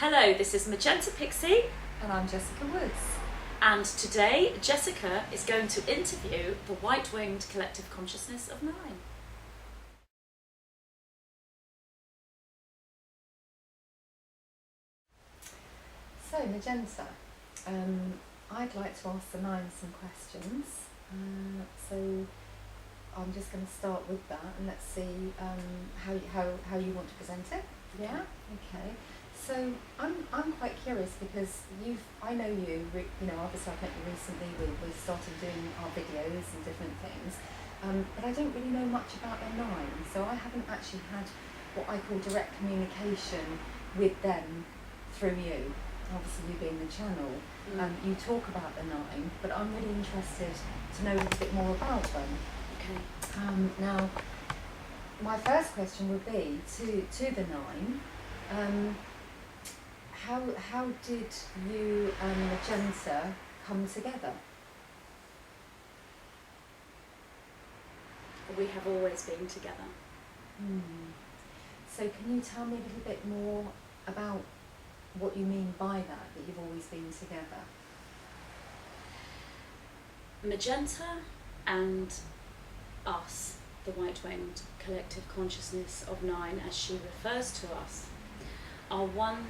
Hello, this is Magenta Pixie. And I'm Jessica Woods. And today, Jessica is going to interview the white-winged collective consciousness of 9. So, Magenta, I'd like to ask the 9 some questions. So, I'm just going to start with that and let's see how you want to present it. Yeah? Okay. So I'm quite curious because I know you obviously I've met you recently, we've started doing our videos and different things, but I don't really know much about the 9, so I haven't actually had what I call direct communication with them through you. Obviously you being the channel, you talk about the 9, but I'm really interested to know a little bit more about them. Okay. Now, my first question would be to the 9. How did you and Magenta come together? We have always been together. So can you tell me a little bit more about what you mean by that you've always been together? Magenta and us, the white-winged collective consciousness of 9, as she refers to us, are one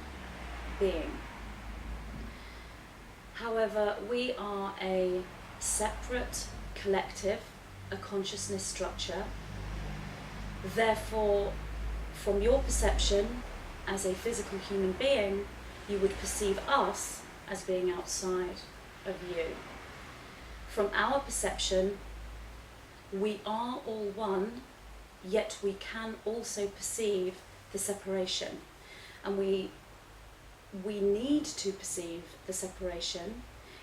being. However, we are a separate collective, a consciousness structure. Therefore, from your perception as a physical human being, you would perceive us as being outside of you. From our perception, we are all one, yet we can also perceive the separation. And we need to perceive the separation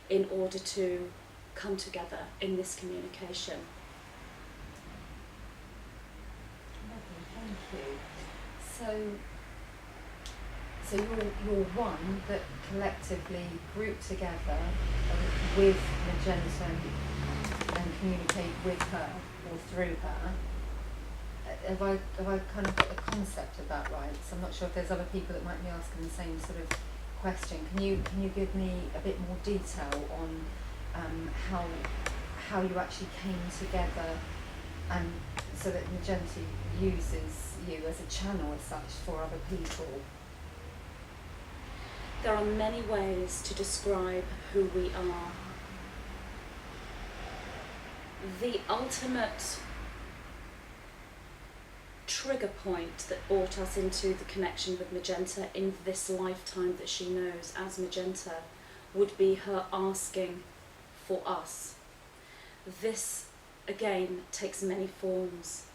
in order to come together in this communication. Lovely, thank you. So you're one that collectively group together with Magenta and communicate with her or through her. Have I kind of got the concept of that right? So I'm not sure if there's other people that might be asking the same sort of question. Can you give me a bit more detail on how you actually came together, and so that Magenta uses you as a channel as such for other people? There are many ways to describe who we are. The ultimate trigger point that brought us into the connection with Magenta in this lifetime that she knows as Magenta would be her asking for us. This, again, takes many forms.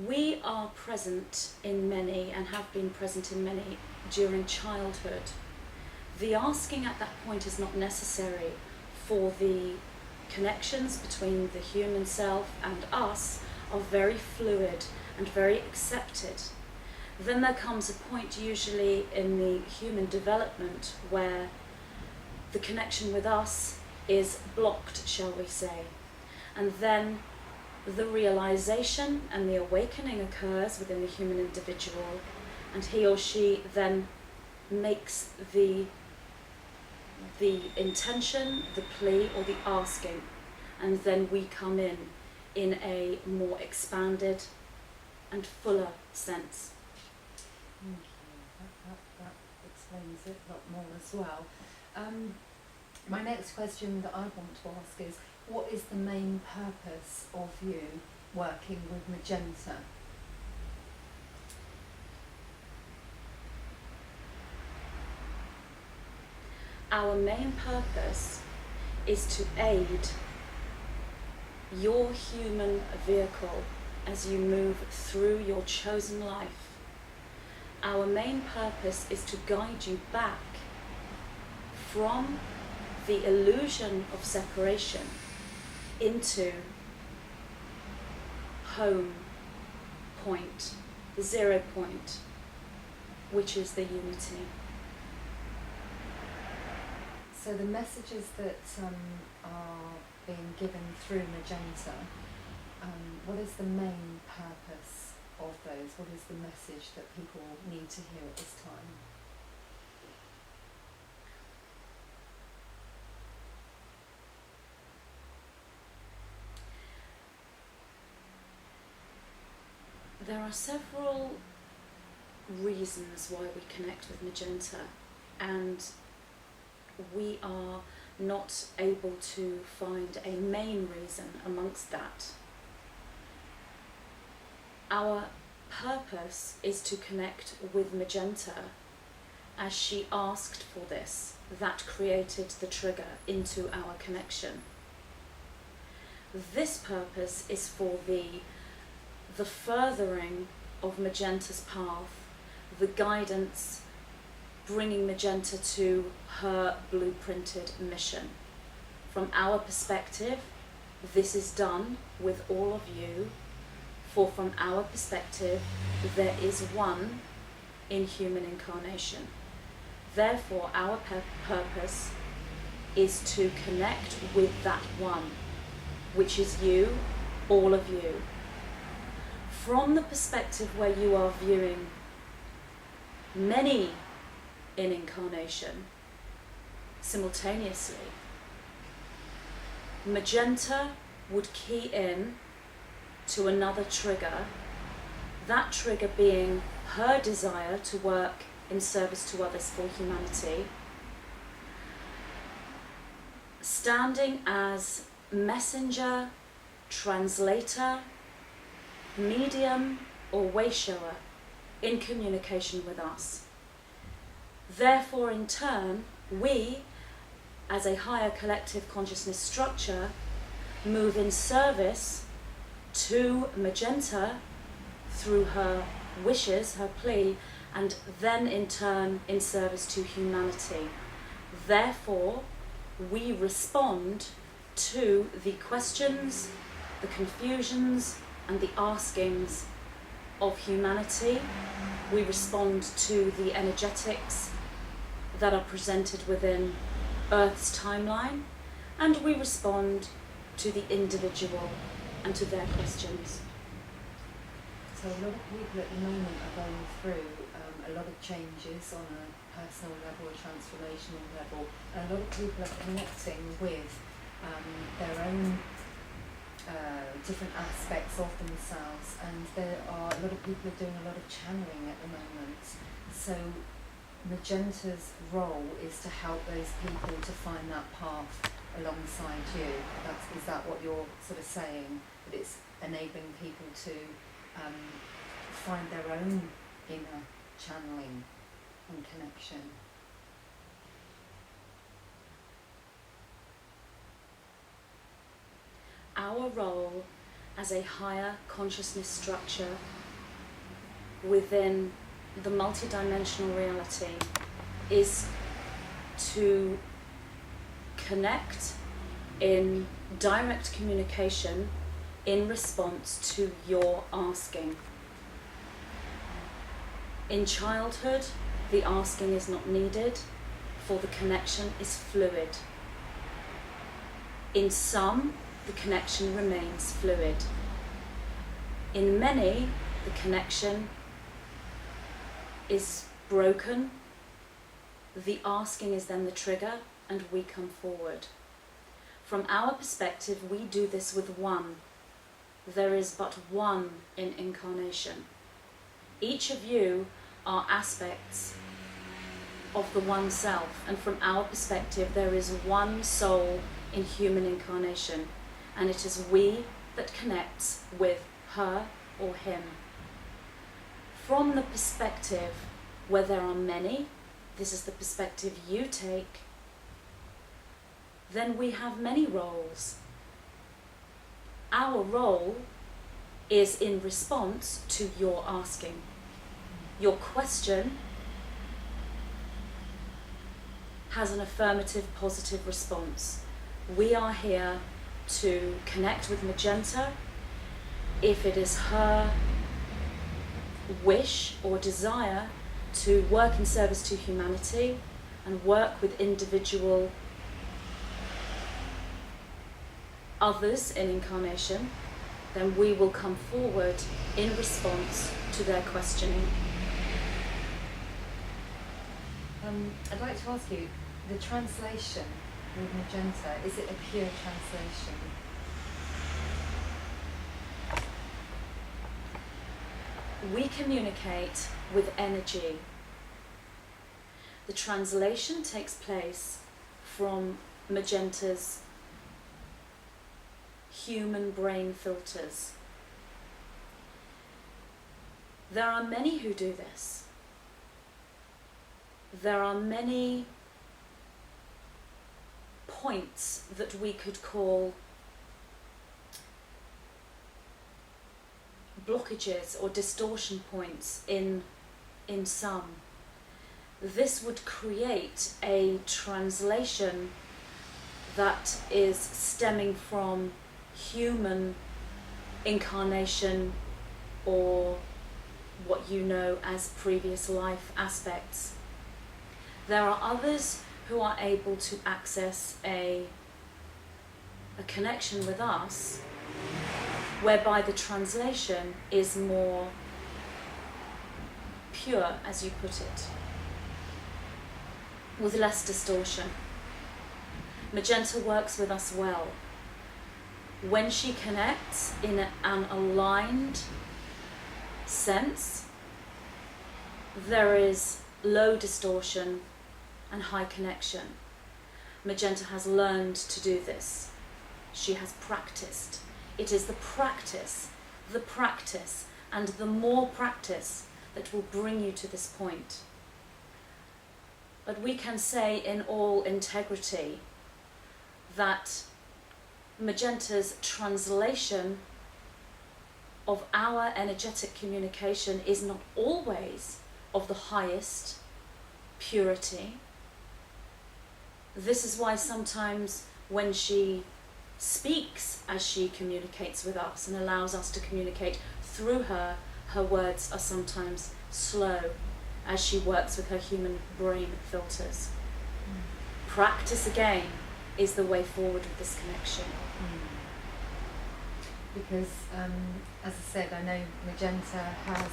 We are present in many and have been present in many during childhood. The asking at that point is not necessary, for the connections between the human self and us are very fluid and very accepted. Then there comes a point, usually in the human development, where the connection with us is blocked, shall we say. And then the realization and the awakening occurs within the human individual, and he or she then makes the intention, the plea, or the asking, and then we come in a more expanded and fuller sense. Thank you. That explains it a lot more as well. My next question that I want to ask is, what is the main purpose of you working with Magenta? Our main purpose is to aid your human vehicle as you move through your chosen life. Our main purpose is to guide you back from the illusion of separation into home point, the 0 point, which is the unity. So the messages that are being given through Magenta, what is the main purpose of those? What is the message that people need to hear at this time? There are several reasons why we connect with Magenta, and we are not able to find a main reason amongst that. Our purpose is to connect with Magenta as she asked for this. That created the trigger into our connection. This purpose is for the furthering of Magenta's path, the guidance, bringing Magenta to her blueprinted mission. From our perspective, this is done with all of you, for from our perspective, there is one in human incarnation. Therefore, our purpose is to connect with that one, which is you, all of you. From the perspective where you are viewing many in incarnation simultaneously, Magenta would key in to another trigger, that trigger being her desire to work in service to others for humanity, standing as messenger, translator, medium or way shower in communication with us. Therefore, in turn, we, as a higher collective consciousness structure, move in service to Magenta through her wishes, her plea, and then in turn in service to humanity. Therefore, we respond to the questions, the confusions, and the askings of humanity. We respond to the energetics that are presented within Earth's timeline, and we respond to the individual and to their questions. So a lot of people at the moment are going through a lot of changes on a personal level, a transformational level, and a lot of people are connecting with their own different aspects of themselves, and there are a lot of people are doing a lot of channeling at the moment. So Magenta's role is to help those people to find that path alongside you. Is that what you're sort of saying? That it's enabling people to find their own inner channeling and connection. Our role as a higher consciousness structure within the multidimensional reality is to connect in direct communication in response to your asking. In childhood, the asking is not needed, for the connection is fluid. In some, the connection remains fluid. In many, the connection is broken. The asking is then the trigger, and we come forward. From our perspective, we do this with one. There is but one in incarnation. Each of you are aspects of the one self, and from our perspective, there is one soul in human incarnation, and it is we that connects with her or him. From the perspective where there are many, this is the perspective you take, then we have many roles. Our role is in response to your asking. Your question has an affirmative, positive response. We are here to connect with Magenta if it is her wish or desire to work in service to humanity and work with individual others in incarnation, then we will come forward in response to their questioning. I'd like to ask you, the translation with Magenta, is it a pure translation? we communicate with energy. The translation takes place from Magenta's human brain filters. There are many who do this. There are many points that we could call blockages or distortion points in some. This would create a translation that is stemming from human incarnation or what you know as previous life aspects. There are others who are able to access a connection with us whereby the translation is more pure, as you put it, with less distortion. Magenta works with us well. When she connects in an aligned sense, there is low distortion and high connection. Magenta has learned to do this. She has practiced. It is the practice, and the more practice that will bring you to this point. But we can say in all integrity that Magenta's translation of our energetic communication is not always of the highest purity. This is why sometimes when she speaks as she communicates with us and allows us to communicate through her, her words are sometimes slow as she works with her human brain filters. Practice again is the way forward with this connection. Because, as I said, I know Magenta has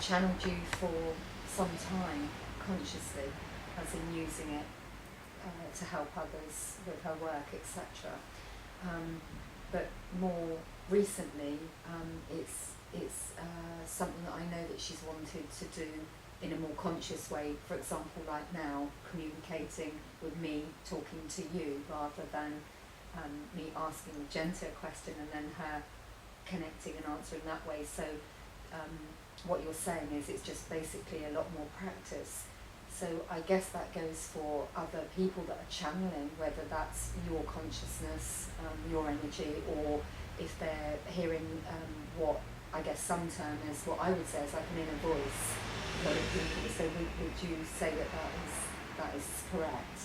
channeled you for some time consciously, as in using it to help others with her work, etc. But more recently, it's something that I know that she's wanted to do in a more conscious way. For example, like now, communicating with me, talking to you, rather than me asking Magenta a question and then her connecting and answering that way. So what you're saying is it's just basically a lot more practice. So I guess that goes for other people that are channeling, whether that's your consciousness, your energy, or if they're hearing what I guess some term is what I would say is like an inner voice. So would you say that is correct?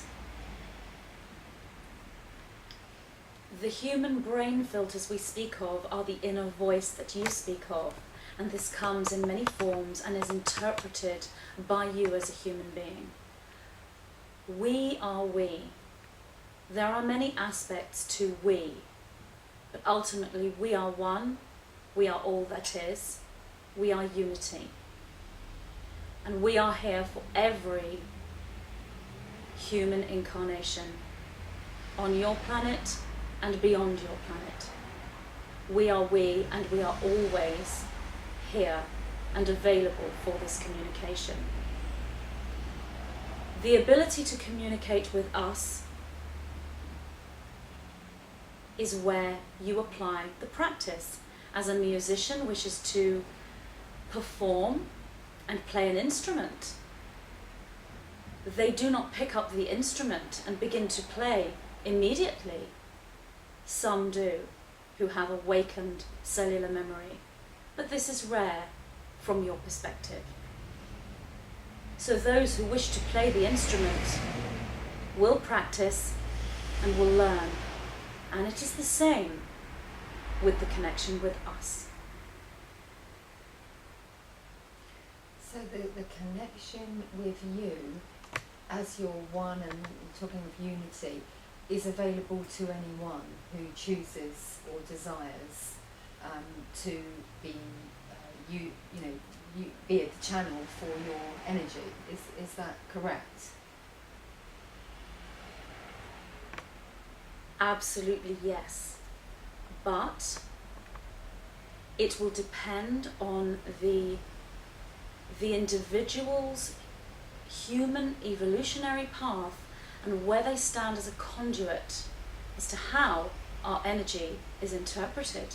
The human brain filters we speak of are the inner voice that you speak of, and this comes in many forms and is interpreted by you as a human being. We are we. There are many aspects to we, but ultimately we are one, we are all that is, we are unity. And we are here for every human incarnation on your planet and beyond your planet. We are we, and we are always here and available for this communication. The ability to communicate with us is where you apply the practice. As a musician wishes to perform and play an instrument, they do not pick up the instrument and begin to play immediately. Some do, who have awakened cellular memory, but this is rare from your perspective. So those who wish to play the instrument will practice and will learn, and it is the same with the connection with us. So the connection with you, as you're one and talking of unity, is available to anyone who chooses or desires to be you be at the channel for your energy. Is that correct? Absolutely yes. But It will depend on the individual's human evolutionary path and where they stand as a conduit as to how our energy is interpreted.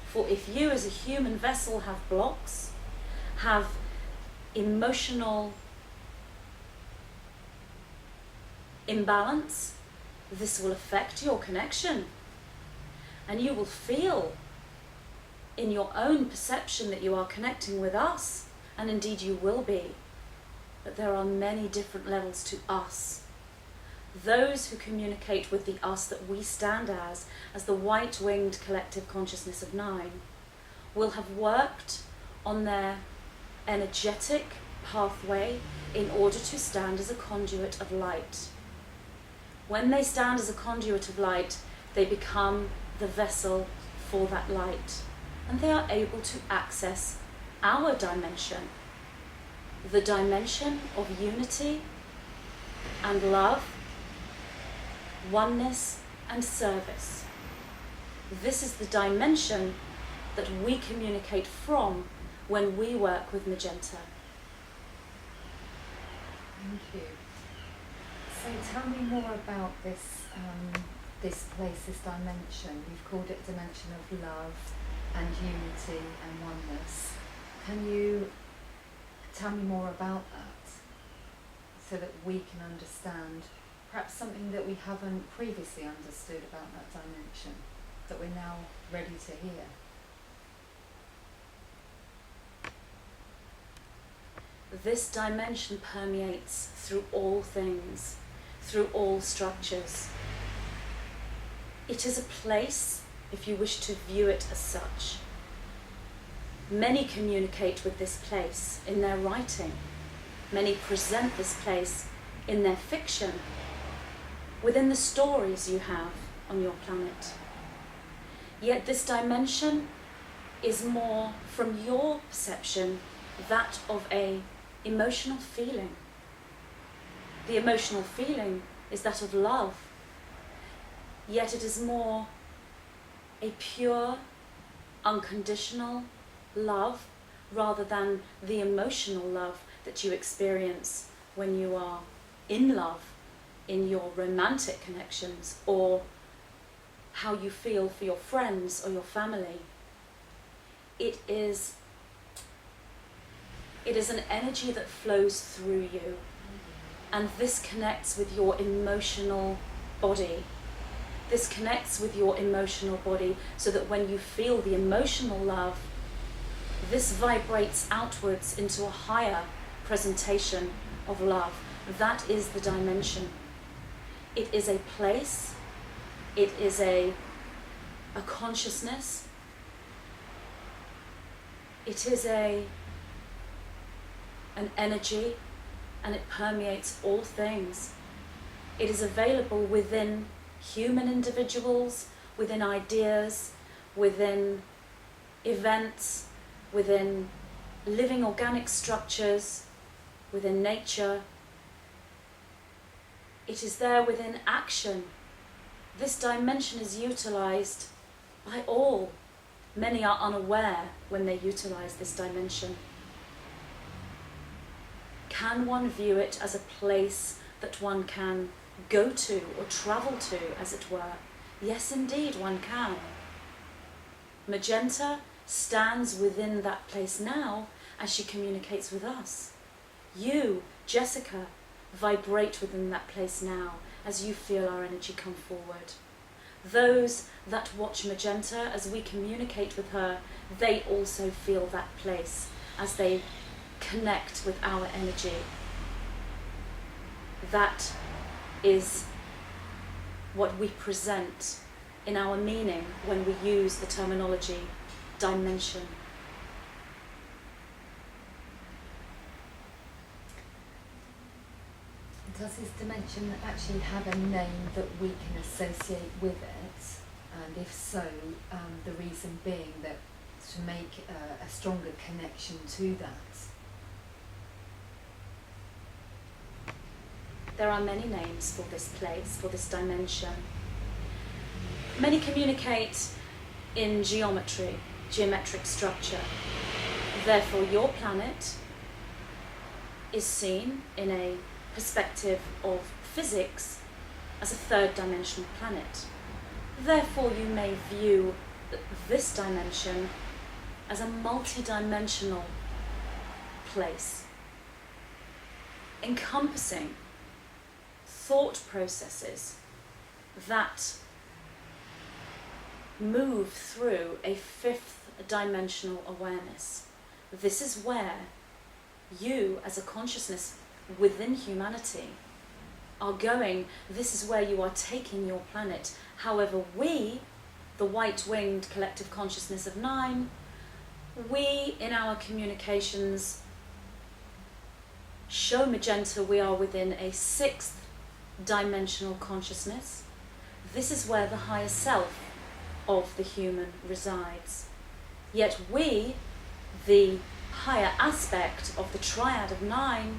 For if you as a human vessel have blocks, have emotional imbalance, this will affect your connection. And you will feel in your own perception that you are connecting with us, and indeed you will be. But there are many different levels to us. Those who communicate with the us that we stand as the white-winged collective consciousness of 9, will have worked on their energetic pathway in order to stand as a conduit of light. When they stand as a conduit of light, they become the vessel for that light, and they are able to access our dimension, the dimension of unity and love, oneness and service. This is the dimension that we communicate from when we work with Magenta. Thank you. So tell me more about this place, this dimension. You've called it a dimension of love and unity and oneness. Can you tell me more about that so that we can understand perhaps something that we haven't previously understood about that dimension, that we're now ready to hear? This dimension permeates through all things, through all structures. It is a place, if you wish to view it as such. Many communicate with this place in their writing. Many present this place in their fiction, within the stories you have on your planet. Yet this dimension is more, from your perception, that of a emotional feeling. The emotional feeling is that of love, yet it is more a pure, unconditional love rather than the emotional love that you experience when you are in love, in your romantic connections, or how you feel for your friends or your family. It is an energy that flows through you, and this connects with your emotional body. This connects with your emotional body so that when you feel the emotional love, this vibrates outwards into a higher presentation of love. That is the dimension. It is a place, it is a consciousness, it is an energy, and it permeates all things. It is available within human individuals, within ideas, within events, within living organic structures, within nature. It is there within action. This dimension is utilized by all. Many are unaware when they utilize this dimension. Can one view it as a place that one can go to or travel to, as it were? Yes, indeed, one can. Magenta stands within that place now as she communicates with us. You, Jessica, vibrate within that place now as you feel our energy come forward. Those that watch Magenta as we communicate with her, they also feel that place as they connect with our energy. That is what we present in our meaning when we use the terminology dimension. Does this dimension actually have a name that we can associate with it? And if so, the reason being that to make a stronger connection to that? There are many names for this place, for this dimension. Many communicate in geometry. geometric structure. Therefore, your planet is seen in a perspective of physics as a third dimensional planet. Therefore, you may view this dimension as a multi-dimensional place, encompassing thought processes that move through a fifth dimensional awareness. This is where you, as a consciousness within humanity, are going. This is where you are taking your planet. However, we, the white-winged collective consciousness of 9, we, in our communications, show Magenta we are within a 6th dimensional consciousness. This is where the higher self of the human resides. Yet we, the higher aspect of the triad of 9,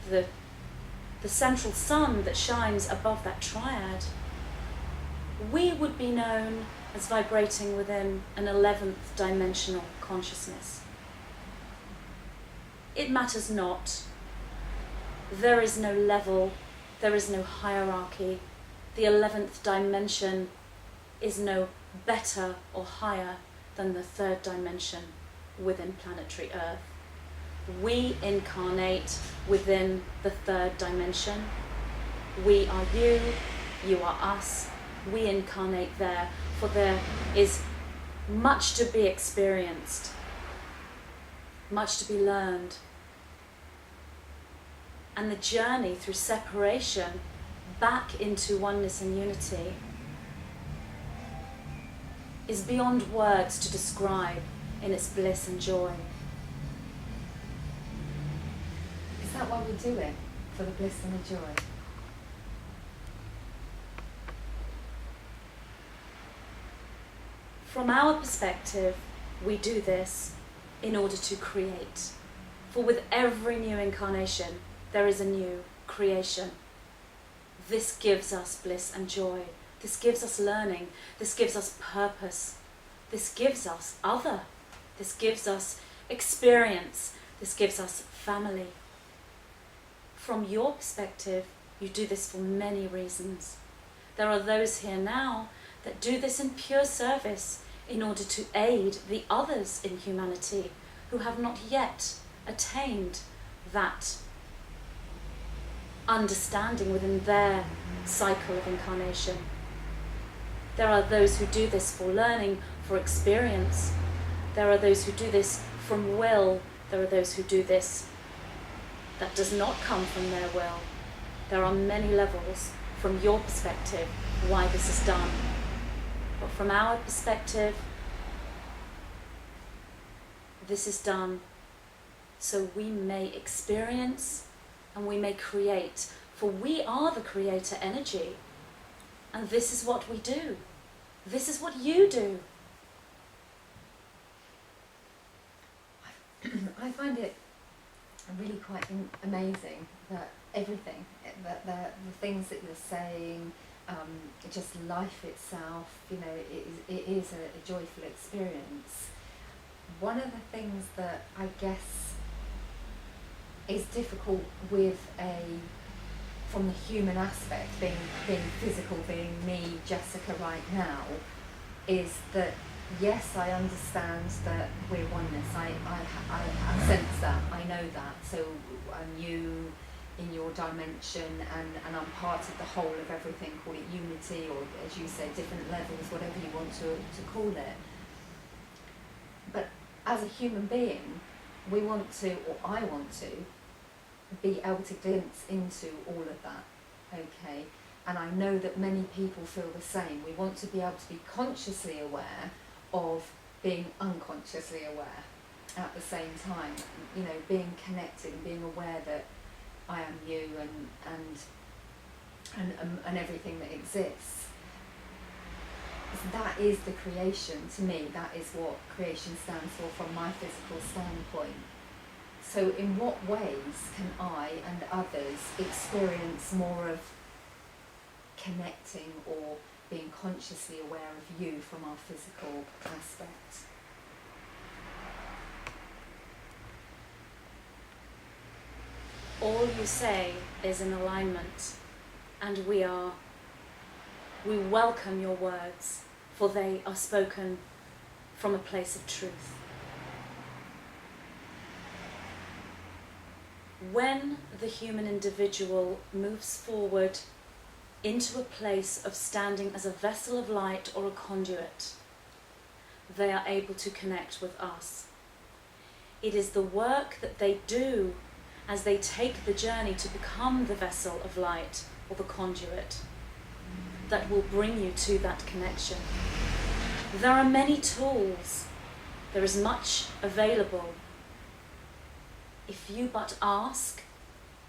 the central sun that shines above that triad, we would be known as vibrating within an 11th dimensional consciousness. It matters not. There is no level, there is no hierarchy. The 11th dimension is no better or higher than the 3rd dimension within planetary Earth. We incarnate within the 3rd dimension. We are you, you are us. We incarnate there, for there is much to be experienced, much to be learned. And the journey through separation back into oneness and unity is beyond words to describe in its bliss and joy. Is that why we do it? For the bliss and the joy? From our perspective, we do this in order to create. For with every new incarnation, there is a new creation. This gives us bliss and joy. This gives us learning. This gives us purpose. This gives us other. This gives us experience. This gives us family. From your perspective, you do this for many reasons. There are those here now that do this in pure service in order to aid the others in humanity who have not yet attained that understanding within their cycle of incarnation. There are those who do this for learning, for experience. There are those who do this from will. There are those who do this that does not come from their will. There are many levels from your perspective why this is done. But from our perspective, this is done so we may experience and we may create. For we are the creator energy. And this is what we do. This is what you do. I find it really quite amazing that everything, that the things that you're saying, just life itself, you know, it is a joyful experience. One of the things that I guess is difficult with from the human aspect, being physical, being me, Jessica, right now, is that yes, I understand that we're oneness. I sense that, I know that. So I'm you in your dimension, and I'm part of the whole of everything. Call it unity, or as you say, different levels, whatever you want to call it. But as a human being, we want to, or I want to, be able to glimpse into all of that, okay? And I know that many people feel the same. We want to be able to be consciously aware of being unconsciously aware at the same time, you know, being connected and being aware that I am you and everything that exists. That is the creation to me. That is what creation stands for from my physical standpoint. So in what ways can I and others experience more of connecting or being consciously aware of you from our physical aspect? all you say is in alignment, and we welcome your words, for they are spoken from a place of truth. When the human individual moves forward into a place of standing as a vessel of light or a conduit, they are able to connect with us. It is the work that they do as they take the journey to become the vessel of light or the conduit that will bring you to that connection. There are many tools. There is much available. If you but ask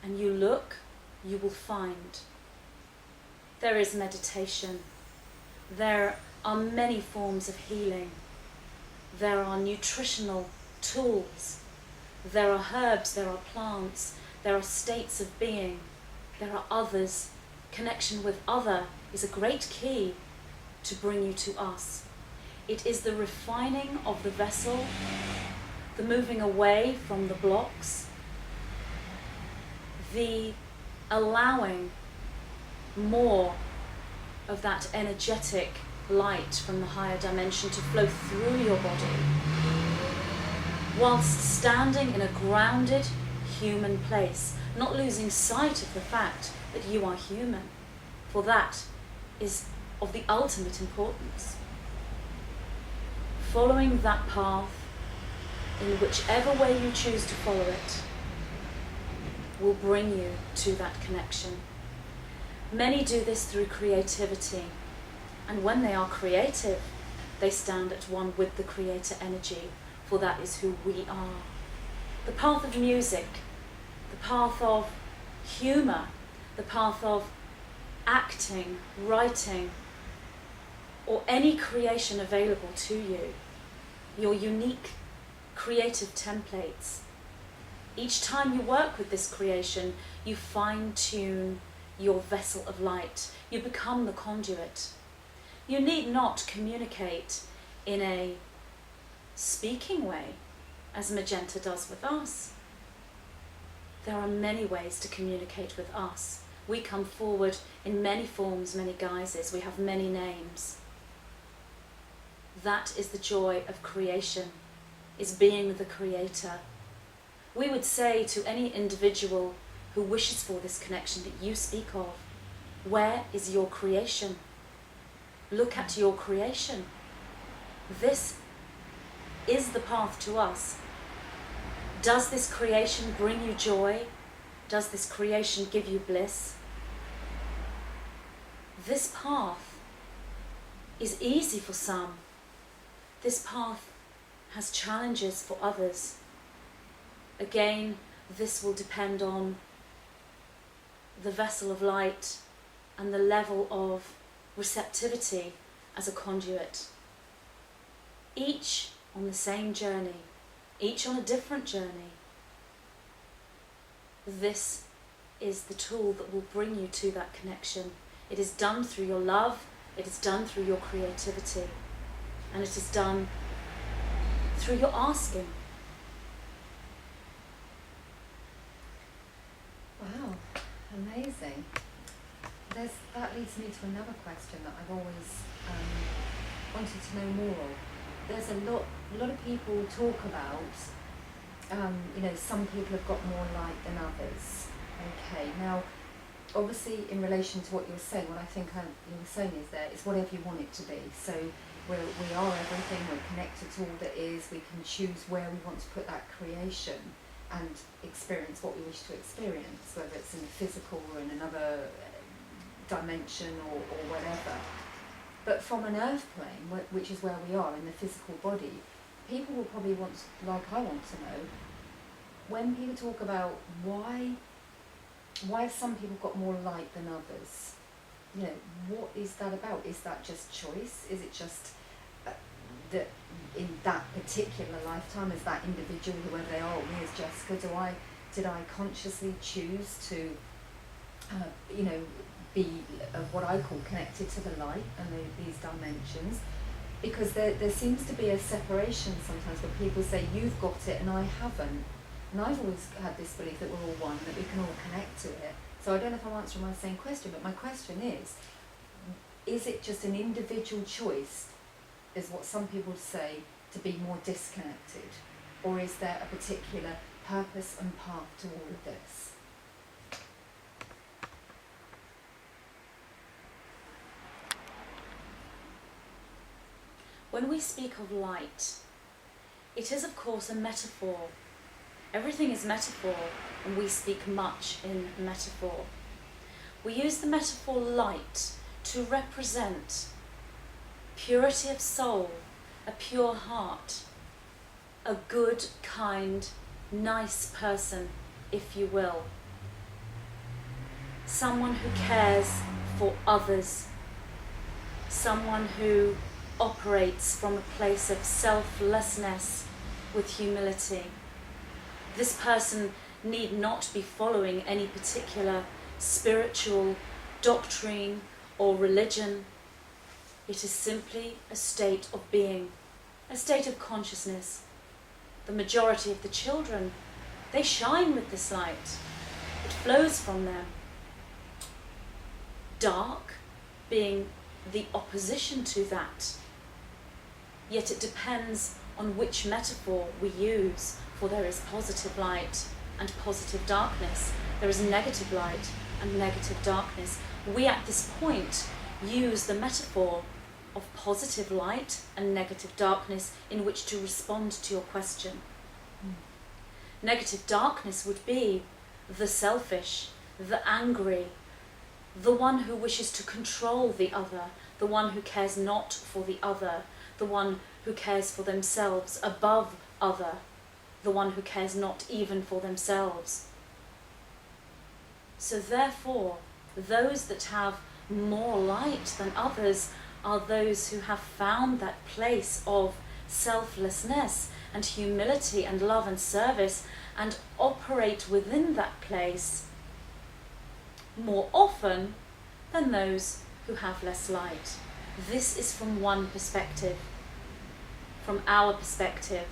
and you look, you will find. There is meditation. There are many forms of healing. There are nutritional tools. There are herbs, there are plants, there are states of being, there are others. Connection with other is a great key to bring you to us. It is the refining of the vessel, the moving away from the blocks, the allowing more of that energetic light from the higher dimension to flow through your body, whilst standing in a grounded human place, not losing sight of the fact that you are human, for that is of the ultimate importance. Following that path, in whichever way you choose to follow it, will bring you to that connection. Many do this through creativity, and when they are creative, they stand at one with the creator energy, for that is who we are. The path of music, the path of humour, the path of acting, writing, or any creation available to you, your unique creative templates. Each time you work with this creation, you fine-tune your vessel of light. You become the conduit. You need not communicate in a speaking way, as Magenta does with us. There are many ways to communicate with us. We come forward in many forms, many guises. We have many names. That is the joy of creation, is being the creator. We would say to any individual who wishes for this connection that you speak of, where is your creation? Look at your creation. This is the path to us. Does this creation bring you joy? Does this creation give you bliss? This path is easy for some. This path has challenges for others. Again, this will depend on the vessel of light and the level of receptivity as a conduit. Each on the same journey, each on a different journey. This is the tool that will bring you to that connection. It is done through your love, it is done through your creativity, and it is done through your asking. Wow, amazing. That leads me to another question that I've always wanted to know more of. There's a lot of people talk about, some people have got more light than others. Okay, now, obviously in relation to what you're saying, what I think you were saying is that it's whatever you want it to be. So we are everything, we're connected to all that is, we can choose where we want to put that creation and experience what we wish to experience, whether it's in the physical or in another dimension or whatever. But from an earth plane, which is where we are in the physical body, people will probably want, like I want to know, when people talk about why have some people got more light than others? What is that about? Is that just choice? Is it just that in that particular lifetime, as that individual, whoever they are, me as Jessica, did I consciously choose to, be what I call connected to the light and these dimensions? Because there seems to be a separation sometimes where people say, you've got it and I haven't. And I've always had this belief that we're all one, that we can all connect to it. So I don't know if I'm answering my same question, but my question is it just an individual choice, is what some people say, to be more disconnected? Or is there a particular purpose and path to all of this? When we speak of light, it is of course a metaphor. Everything is metaphor, and we speak much in metaphor. We use the metaphor light to represent purity of soul, a pure heart, a good, kind, nice person, if you will. Someone who cares for others, someone who operates from a place of selflessness with humility. This person need not be following any particular spiritual doctrine or religion. It is simply a state of being, a state of consciousness. The majority of the children, they shine with this light. It flows from them. Dark being the opposition to that. Yet it depends on which metaphor we use, for there is positive light and positive darkness. There is negative light and negative darkness. We at this point use the metaphor of positive light and negative darkness in which to respond to your question. Negative darkness would be the selfish, the angry, the one who wishes to control the other, the one who cares not for the other, the one who cares for themselves above other, the one who cares not even for themselves. So therefore, those that have more light than others are those who have found that place of selflessness and humility and love and service, and operate within that place more often than those who have less light. This is from one perspective. From our perspective,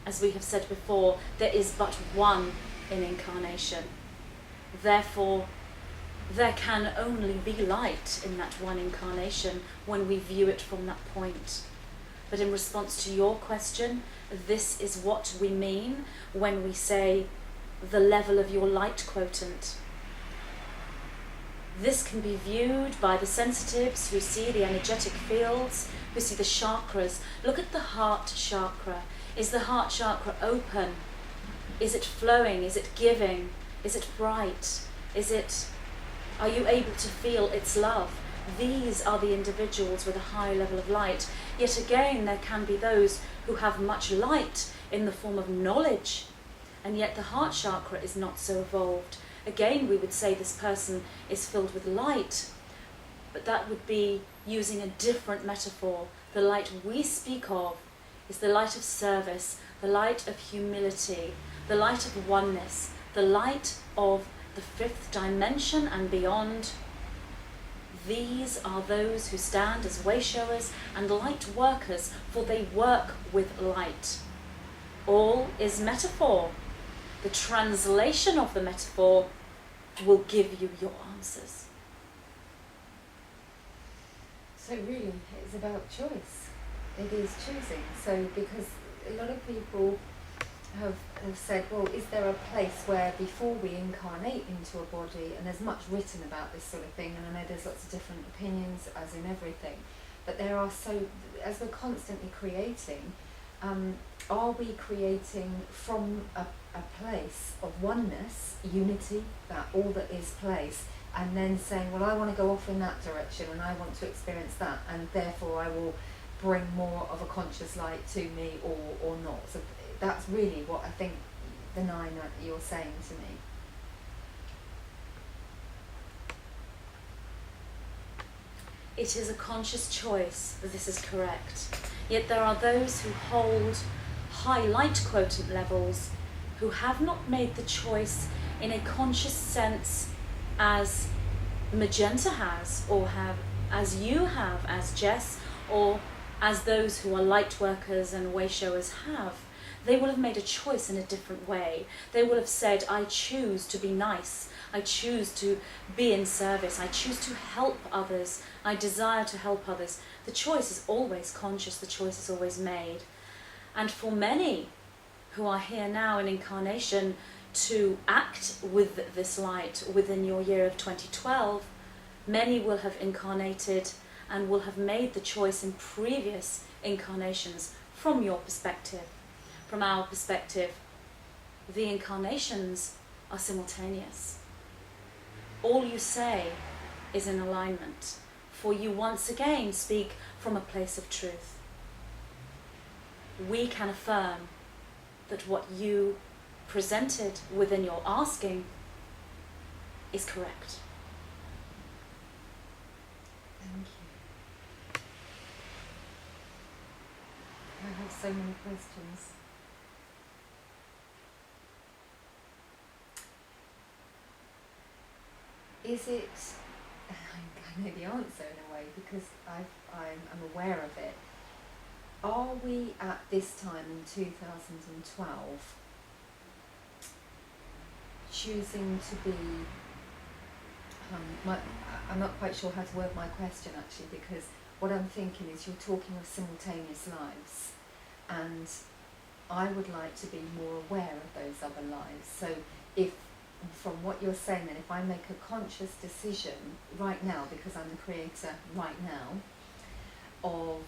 as we have said before, there is but one in incarnation. Therefore, there can only be light in that one incarnation when we view it from that point. But in response to your question, this is what we mean when we say the level of your light quotient. This can be viewed by the sensitives who see the energetic fields, who see the chakras. Look at the heart chakra. Is the heart chakra open? Is it flowing? Is it giving? Is it bright? Are you able to feel its love? These are the individuals with a high level of light. Yet again, there can be those who have much light in the form of knowledge, and yet the heart chakra is not so evolved. Again, we would say this person is filled with light, but that would be using a different metaphor. The light we speak of is the light of service, the light of humility, the light of oneness, the light of the fifth dimension and beyond. These are those who stand as way showers and light workers, for they work with light. All is metaphor. The translation of the metaphor will give you your answers. So really, it's about choice. It is choosing. So because a lot of people have said, well, is there a place where before we incarnate into a body, and there's much written about this sort of thing, and I know there's lots of different opinions, as in everything, but there are as we're constantly creating, are we creating from a place of oneness, unity, that all that is place, and then saying, well, I want to go off in that direction and I want to experience that, and therefore I will bring more of a conscious light to me, or not. So that's really what I think the 9 that you're saying to me. It is a conscious choice that this is correct. Yet there are those who hold high light quotient levels who have not made the choice in a conscious sense as Magenta has, or as you have, as Jess, or as those who are light workers and way showers have. They will have made a choice in a different way. They will have said, I choose to be nice. I choose to be in service. I choose to help others. I desire to help others. The choice is always conscious. The choice is always made. And for many who are here now in incarnation to act with this light within your year of 2012, many will have incarnated and will have made the choice in previous incarnations from your perspective. From our perspective, the incarnations are simultaneous. All you say is in alignment, for you once again speak from a place of truth. We can affirm that what you presented within your asking is correct. Thank you. I have so many questions. Is it, I know the answer in a way because I'm aware of it. Are we at this time in 2012 choosing to be, I'm not quite sure how to word my question actually, because what I'm thinking is you're talking of simultaneous lives, and I would like to be more aware of those other lives. So if, from what you're saying then, if I make a conscious decision right now, because I'm the creator right now, of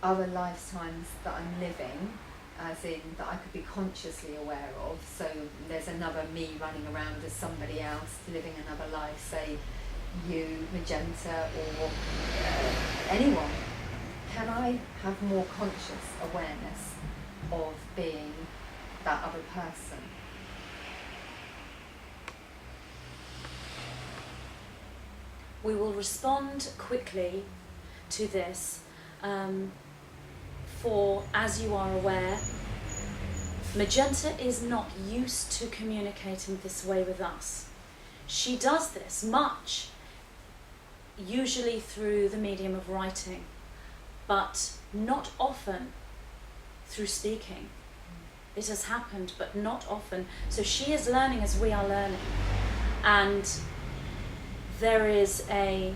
other lifetimes that I'm living, as in that I could be consciously aware of, so there's another me running around as somebody else living another life, say you, Magenta, or anyone, can I have more conscious awareness of being that other person? We will respond quickly to this. For, as you are aware, Magenta is not used to communicating this way with us. She does this much, usually through the medium of writing, but not often through speaking. It has happened, but not often. So she is learning as we are learning. And there is a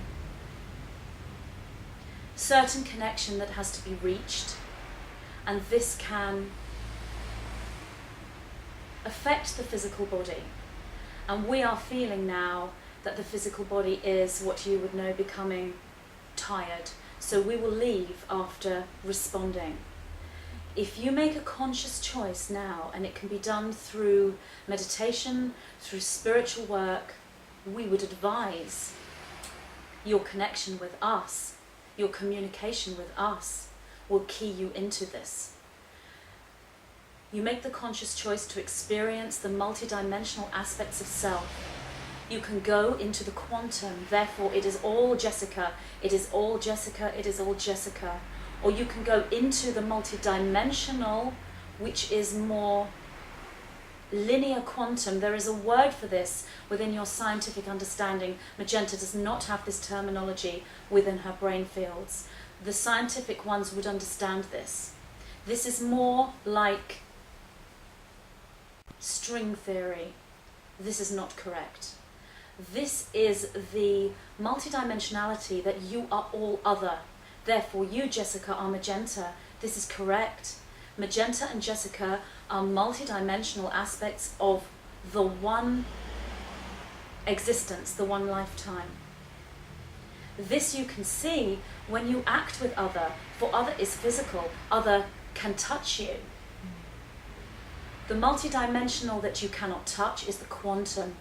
certain connection that has to be reached, and this can affect the physical body. And we are feeling now that the physical body is what you would know becoming tired. So we will leave after responding. If you make a conscious choice now, and it can be done through meditation, through spiritual work, we would advise your connection with us, your communication with us will key you into this. You make the conscious choice to experience the multidimensional aspects of self. You can go into the quantum, therefore it is all Jessica, it is all Jessica, it is all Jessica. Or you can go into the multidimensional, which is more linear quantum. There is a word for this within your scientific understanding. Magenta does not have this terminology within her brain fields. The scientific ones would understand this. This is more like string theory. This is not correct. This is the multidimensionality that you are all other. Therefore you, Jessica, are Magenta. This is correct. Magenta and Jessica are multidimensional aspects of the one existence, the one lifetime. This you can see when you act with other, for other is physical, other can touch you. The multidimensional that you cannot touch is the quantum.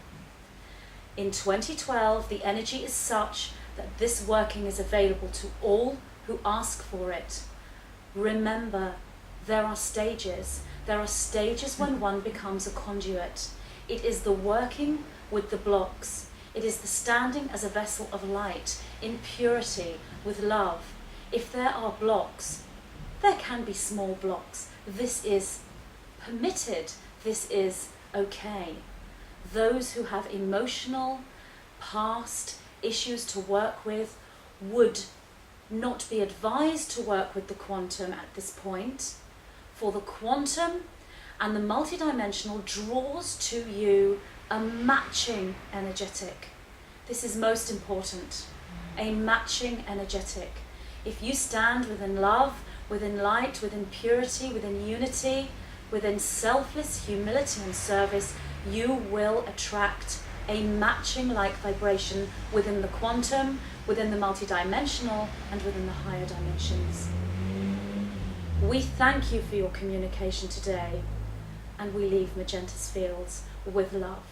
In 2012, the energy is such that this working is available to all who ask for it. Remember, there are stages. There are stages when one becomes a conduit. It is the working with the blocks. It is the standing as a vessel of light, in purity, with love. If there are blocks, there can be small blocks. This is permitted. This is okay. Those who have emotional, past issues to work with would not be advised to work with the quantum at this point, For the quantum and the multidimensional draws to you a matching energetic. This is most important, a matching energetic. If you stand within love, within light, within purity, within unity, within selfless humility and service, you will attract a matching like vibration within the quantum, within the multidimensional, and within the higher dimensions. We thank you for your communication today, and we leave Magenta's fields with love.